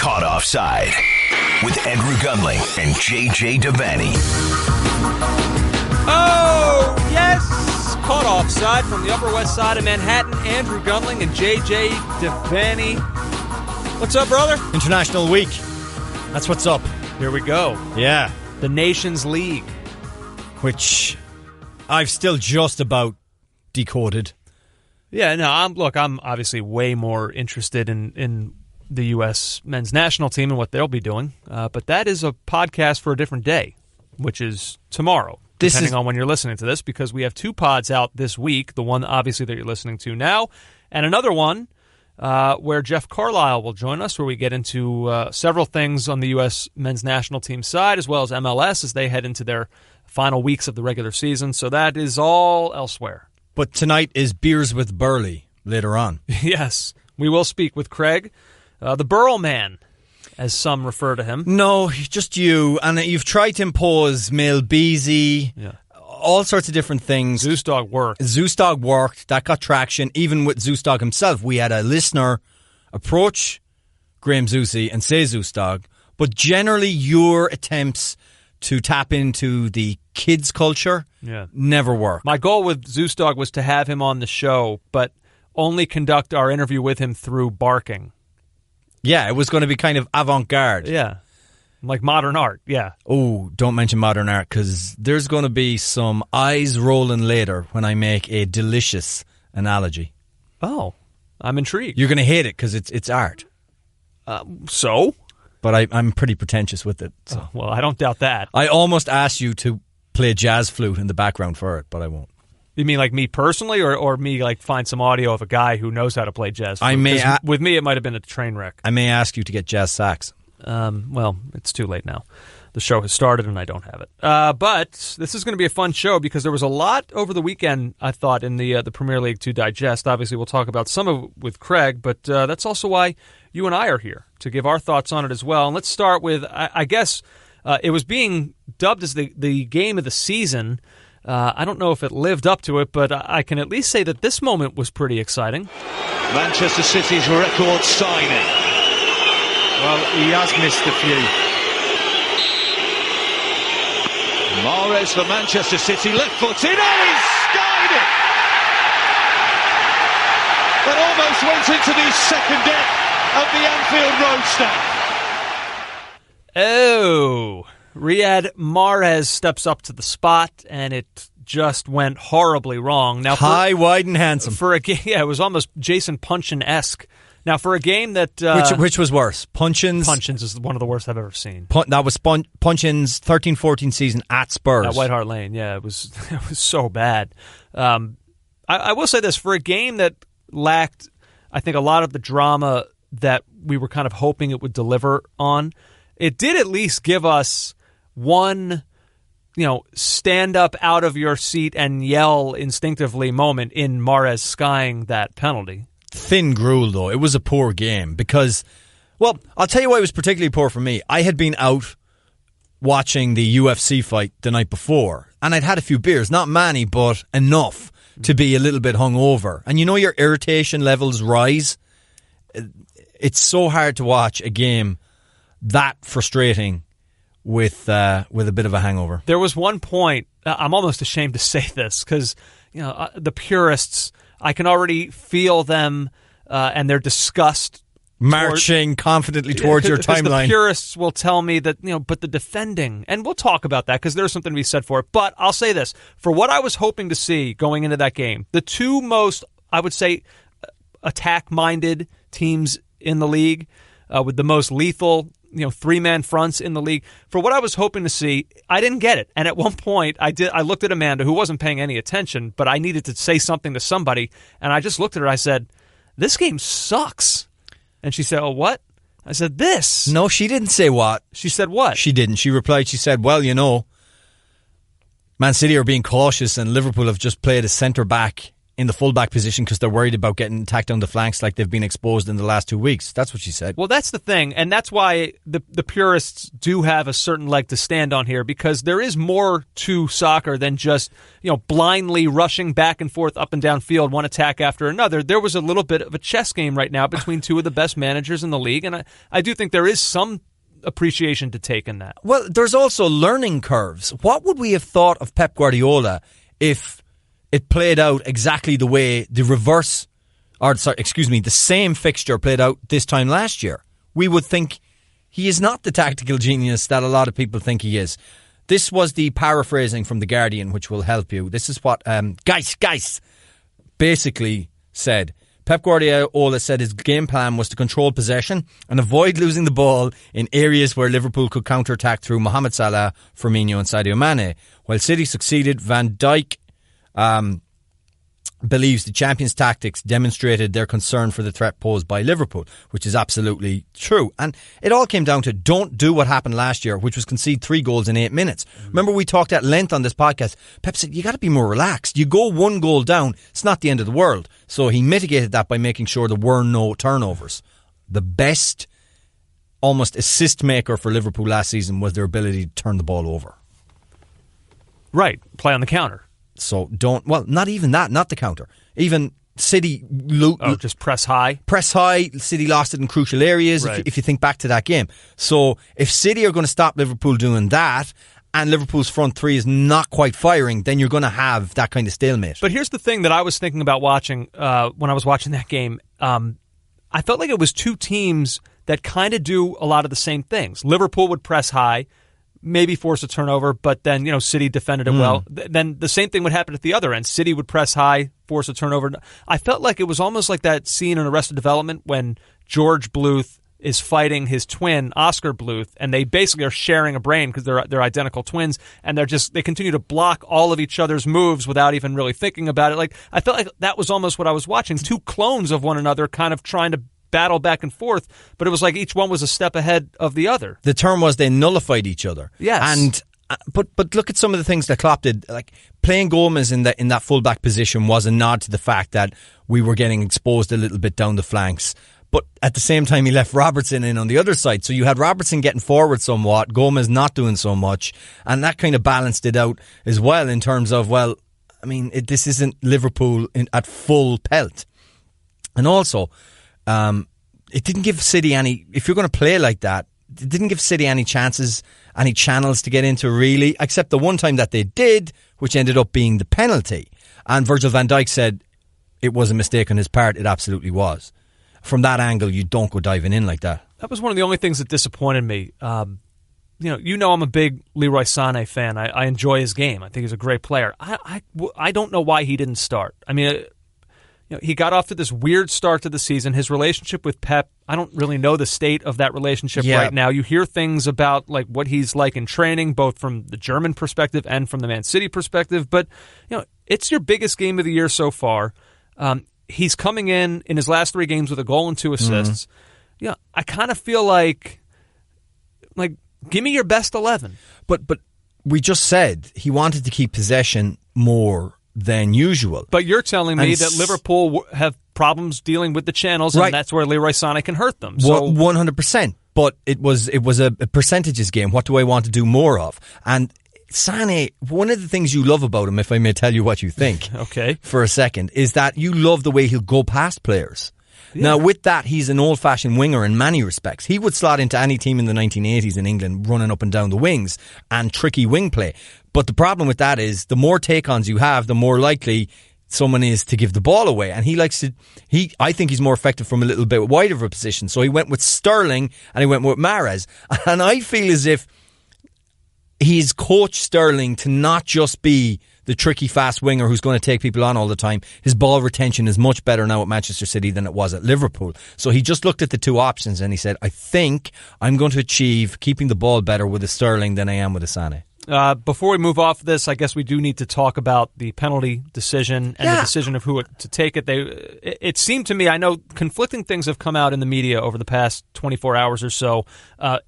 Caught Offside with Andrew Gunling and JJ Devaney. Oh, yes! Caught Offside from the Upper West Side of Manhattan. Andrew Gunling and JJ Devaney. What's up, brother? International Week. That's what's up. Here we go. Yeah. The Nations League. Which I've still just about decoded. Yeah, no, I'm obviously way more interested in the U.S. men's national team and what they'll be doing. But that is a podcast for a different day, which is tomorrow, depending on when you're listening to this, because we have two pods out this week, the one obviously that you're listening to now, and another one where Jeff Carlisle will join us, where we get into several things on the U.S. men's national team side, as well as MLS as they head into their final weeks of the regular season. So that is all elsewhere. But tonight is Beers with Burley later on. Yes, we will speak with Craig, the Burl Man, as some refer to him. No, just you. And you've tried to impose Mel Beasy, all sorts of different things. Zeus Dog worked. Zeus Dog worked. That got traction. Even with Zeus Dog himself, we had a listener approach Graham Zusi and say Zeus Dog. But generally, your attempts to tap into the kids' culture never work. My goal with Zeus Dog was to have him on the show, but only conduct our interview with him through barking. Yeah, it was going to be kind of avant-garde. Yeah, like modern art, yeah. Oh, don't mention modern art, because there's going to be some eyes rolling later when I make a delicious analogy. Oh, I'm intrigued. You're going to hate it because it's art. So? But I'm pretty pretentious with it. So. Well, I don't doubt that. I almost asked you to play jazz flute in the background for it, but I won't. You mean like me personally, or me like find some audio of a guy who knows how to play jazz flute? With me, it might have been a train wreck. I may ask you to get jazz sax. Well, it's too late now. The show has started and I don't have it. But this is going to be a fun show because there was a lot over the weekend, I thought, in the Premier League to digest. Obviously, we'll talk about some of it with Craig, but that's also why you and I are here, to give our thoughts on it as well. And let's start with, I guess, it was being dubbed as the game of the season. I don't know if it lived up to it, but I can at least say that this moment was pretty exciting. Manchester City's record signing. Well, he has missed a few. Mahrez for Manchester City, left foot in, he's skied it! That almost went into the second deck of the Anfield Road stand. Oh, Riyad Mahrez steps up to the spot, and it just went horribly wrong. Now, high, wide, and handsome. For a game, it was almost Jason Punchin-esque. Now, for a game that... Which was worse? Punchin's? Punchin's is one of the worst I've ever seen. That was Punchin's 13-14 season at Spurs. At White Hart Lane, yeah. It was so bad. I will say this. For a game that lacked, I think, a lot of the drama that we were kind of hoping it would deliver on, it did at least give us one, stand up out of your seat and yell instinctively moment in Mahrez skying that penalty. Thin gruel, though. It was a poor game because, well, I'll tell you why it was particularly poor for me. I had been out watching the UFC fight the night before, and I'd had a few beers. Not many, but enough to be a little bit hungover. And your irritation levels rise. It's so hard to watch a game that frustrating with a bit of a hangover. There was one point, I'm almost ashamed to say this, because the purists, I can already feel them and their disgust marching confidently towards your timeline. The purists will tell me that, but the defending, and we'll talk about that because there's something to be said for it. But I'll say this, for what I was hoping to see going into that game, the two most, I would say, attack-minded teams in the league with the most lethal, three-man fronts in the league. For what I was hoping to see, I didn't get it. And at one point, I looked at Amanda, who wasn't paying any attention, but I needed to say something to somebody, and I just looked at her. I said, "This game sucks." And she said, "Oh, what?" I said, "This." No, she didn't say what. She said what? She didn't. She replied, she said, "Well, Man City are being cautious, and Liverpool have just played a centre-back in the fullback position because they're worried about getting attacked down the flanks like they've been exposed in the last 2 weeks. That's what she said. Well, that's the thing, and that's why the purists do have a certain leg to stand on here, because there is more to soccer than just blindly rushing back and forth up and down field, one attack after another. There was a little bit of a chess game right now between two of the best managers in the league, and I do think there is some appreciation to take in that. Well, there's also learning curves. What would we have thought of Pep Guardiola if it played out exactly the way the same fixture played out this time last year? We would think he is not the tactical genius that a lot of people think he is. This was the paraphrasing from The Guardian, which will help you. This is what Geis basically said. Pep Guardiola said his game plan was to control possession and avoid losing the ball in areas where Liverpool could counter-attack through Mohamed Salah, Firmino and Sadio Mane. While City succeeded, Van Dijk believes the champions' tactics demonstrated their concern for the threat posed by Liverpool, which is absolutely true. And it all came down to don't do what happened last year, which was concede 3 goals in 8 minutes. Remember, we talked at length on this podcast. Pep said, you got to be more relaxed. You go 1 goal down, it's not the end of the world. So he mitigated that by making sure there were no turnovers. The best almost assist maker for Liverpool last season was their ability to turn the ball over. Right, play on the counter. So not even that, not the counter. Even City... just press high? Press high. City lost it in crucial areas, right. if you think back to that game. So if City are going to stop Liverpool doing that, and Liverpool's front three is not quite firing, then you're going to have that kind of stalemate. But here's the thing that I was thinking about watching when I was watching that game. I felt like it was two teams that kind of do a lot of the same things. Liverpool would press high, maybe force a turnover, but then, City defended it well. Then the same thing would happen at the other end. City would press high, force a turnover. I felt like it was almost like that scene in Arrested Development when George Bluth is fighting his twin, Oscar Bluth, and they basically are sharing a brain because they're identical twins, and they continue to block all of each other's moves without even really thinking about it. Like, I felt like that was almost what I was watching. Two clones of one another kind of trying to battle back and forth, but it was like each one was a step ahead of the other. The term was they nullified each other. Yes. And but look at some of the things that Klopp did. Like playing Gomez in that fullback position was a nod to the fact that we were getting exposed a little bit down the flanks. But at the same time, he left Robertson in on the other side. So you had Robertson getting forward somewhat, Gomez not doing so much, and that kind of balanced it out as well in terms of, this isn't Liverpool at full pelt. And also, it didn't give City any, if you're going to play like that, it didn't give City any chances, any channels to get into really, except the one time that they did, which ended up being the penalty. And Virgil van Dijk said it was a mistake on his part. It absolutely was. From that angle, you don't go diving in like that. That was one of the only things that disappointed me. I'm a big Leroy Sané fan. I enjoy his game. I think he's a great player. I don't know why he didn't start. I mean, he got off to this weird start to the season. His relationship with Pep, I don't really know the state of that relationship right now. You hear things about like what he's like in training, both from the German perspective and from the Man City perspective. But it's your biggest game of the year so far. He's coming in his last 3 games with a goal and 2 assists. Yeah, I kind of feel like give me your best 11. But we just said he wanted to keep possession more than usual. But you're telling me that Liverpool have problems dealing with the channels, and that's where Leroy Sané can hurt them. So 100%. But it was a percentages game. What do I want to do more of? And Sané, one of the things you love about him, if I may tell you what you think, okay, for a second, is that you love the way he'll go past players. Yeah. Now, with that, he's an old-fashioned winger in many respects. He would slot into any team in the 1980s in England, running up and down the wings and tricky wing play. But the problem with that is the more take-ons you have, the more likely someone is to give the ball away. And I think he's more effective from a little bit wider of a position. So he went with Sterling and he went with Mahrez. And I feel as if he's coached Sterling to not just be the tricky fast winger who's going to take people on all the time. His ball retention is much better now at Manchester City than it was at Liverpool. So he just looked at the 2 options and he said, I think I'm going to achieve keeping the ball better with a Sterling than I am with a Sané. Before we move off this, I guess we do need to talk about the penalty decision and the decision of who to take it. It seemed to me, I know conflicting things have come out in the media over the past 24 hours or so.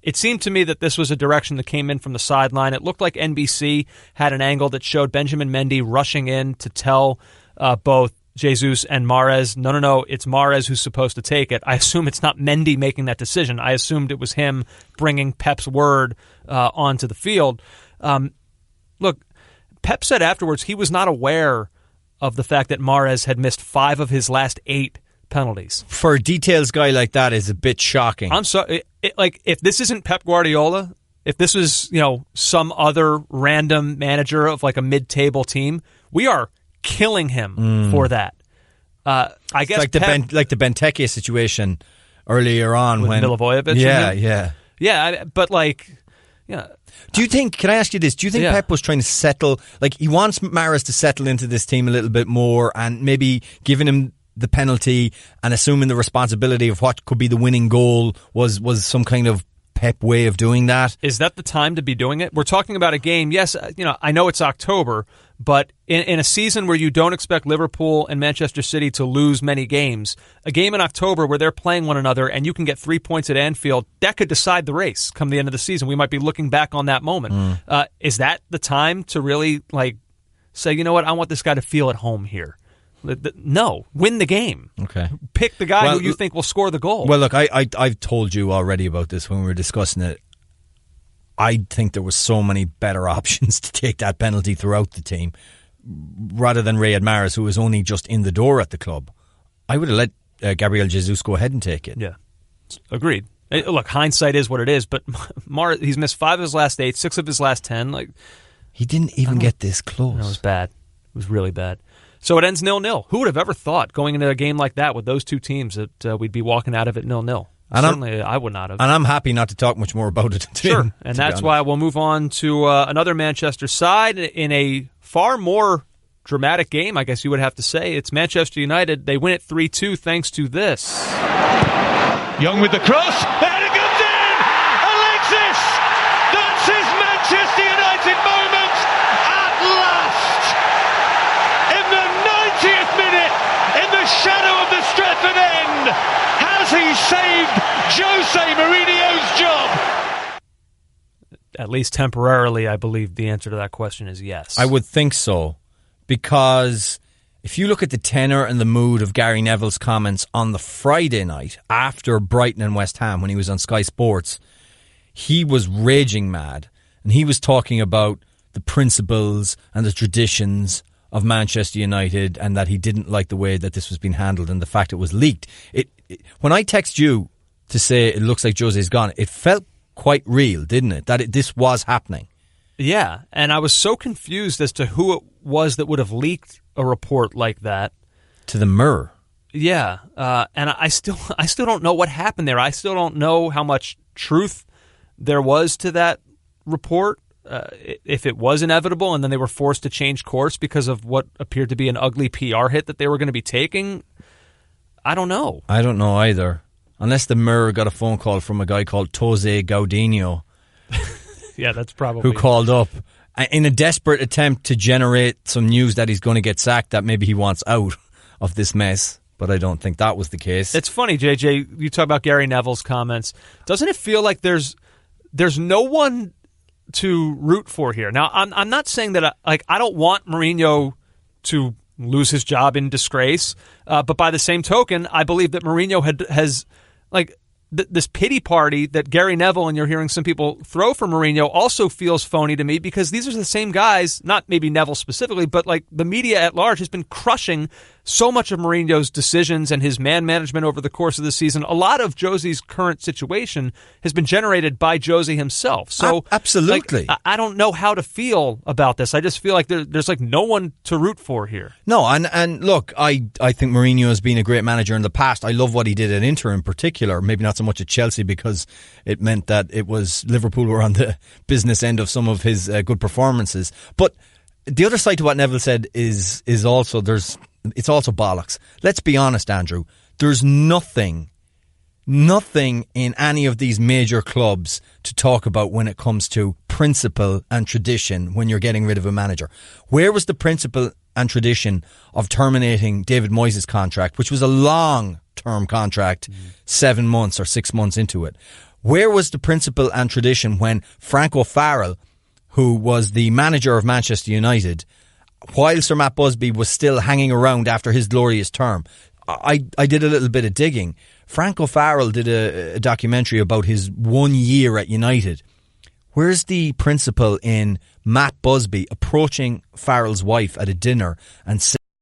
It seemed to me that this was a direction that came in from the sideline. It looked like NBC had an angle that showed Benjamin Mendy rushing in to tell both Jesus and Mahrez. No, it's Mahrez who's supposed to take it. I assume it's not Mendy making that decision. I assumed it was him bringing Pep's word onto the field. Look, Pep said afterwards he was not aware of the fact that Mahrez had missed 5 of his last 8 penalties. For a details guy like that is a bit shocking. I'm sorry. Like, if this isn't Pep Guardiola, if this was, some other random manager of like a mid-table team, we are killing him for that. I guess like the Benteke situation earlier on with when Milivojevic. Yeah. But do you think? Can I ask you this? Do you think Pep was trying to settle? Like, he wants Mahrez to settle into this team a little bit more, and maybe giving him the penalty and assuming the responsibility of what could be the winning goal was some kind of Pep way of doing that? Is that the time to be doing it? We're talking about a game. Yes, I know it's October, but in a season where you don't expect Liverpool and Manchester City to lose many games, a game in October where they're playing one another and you can get 3 points at Anfield, that could decide the race come the end of the season. We might be looking back on that moment. Is that the time to really say, you know what, I want this guy to feel at home here? No, win the game. Okay. Pick the guy who you think will score the goal. Well, look, I've told you already about this when we were discussing it. I think there were so many better options to take that penalty throughout the team rather than Riyad Mahrez, who was only just in the door at the club. I would have let Gabriel Jesus go ahead and take it. Yeah, agreed. Look, hindsight is what it is, but he's missed 5 of his last 8, 6 of his last 10. He didn't even get this close. It was bad. It was really bad. So it ends 0-0. Who would have ever thought going into a game like that with those two teams that we'd be walking out of it 0-0? Certainly, I would not have. And I'm happy not to talk much more about it. Sure, and that's why we'll move on to another Manchester side in a far more dramatic game, I guess you would have to say. It's Manchester United. They win it 3-2 thanks to this. Young with the cross, and it comes in! Alexis! That's his Manchester United moment at last! In the 90th minute, in the shadow of the Stratford end, has he saved Jose Mourinho's job? At least temporarily, I believe the answer to that question is yes. I would think so, because if you look at the tenor and the mood of Gary Neville's comments on the Friday night after Brighton and West Ham when he was on Sky Sports, he was raging mad, and he was talking about the principles and the traditions of Manchester United, and that he didn't like the way that this was being handled and the fact it was leaked. When I text you to say it looks like Jose's gone, it felt quite real, didn't it? That this was happening. Yeah, and I was so confused as to who it was that would have leaked a report like that to the Mirror. Yeah, and I still don't know what happened there. I still don't know how much truth there was to that report. If it was inevitable and then they were forced to change course because of what appeared to be an ugly PR hit that they were going to be taking, I don't know. I don't know either. Unless the Mirror got a phone call from a guy called Jose Gaudinho. Yeah, that's probably who called up in a desperate attempt to generate some news that he's going to get sacked, that maybe he wants out of this mess. But I don't think that was the case. It's funny, JJ, you talk about Gary Neville's comments. Doesn't it feel like there's no one to root for here? Now, I'm not saying that I don't want Mourinho to lose his job in disgrace, but by the same token, I believe that Mourinho has this pity party that Gary Neville, and you're hearing some people throw for Mourinho, also feels phony to me, because these are the same guys, not maybe Neville specifically, but the media at large has been crushing so much of Mourinho's decisions and his man management over the course of the season. A lot of Jose's current situation has been generated by Jose himself. So absolutely. I don't know how to feel about this. I just feel like there's no one to root for here. No, and look, I think Mourinho has been a great manager in the past. I love what he did at Inter in particular, maybe not so much at Chelsea, because it meant that it was Liverpool were on the business end of some of his good performances. But the other side to what Neville said is also it's also bollocks. Let's be honest, Andrew. There's nothing in any of these major clubs to talk about when it comes to principle and tradition when you're getting rid of a manager. Where was the principle and tradition of terminating David Moyes' contract, which was a long-term contract, 7 months or 6 months into it? Where was the principle and tradition when Frank O'Farrell, who was the manager of Manchester United, while Sir Matt Busby was still hanging around after his glorious term, I did a little bit of digging. Frank O'Farrell did a documentary about his 1 year at United. Where's the principle in Matt Busby approaching Farrell's wife at a dinner and saying,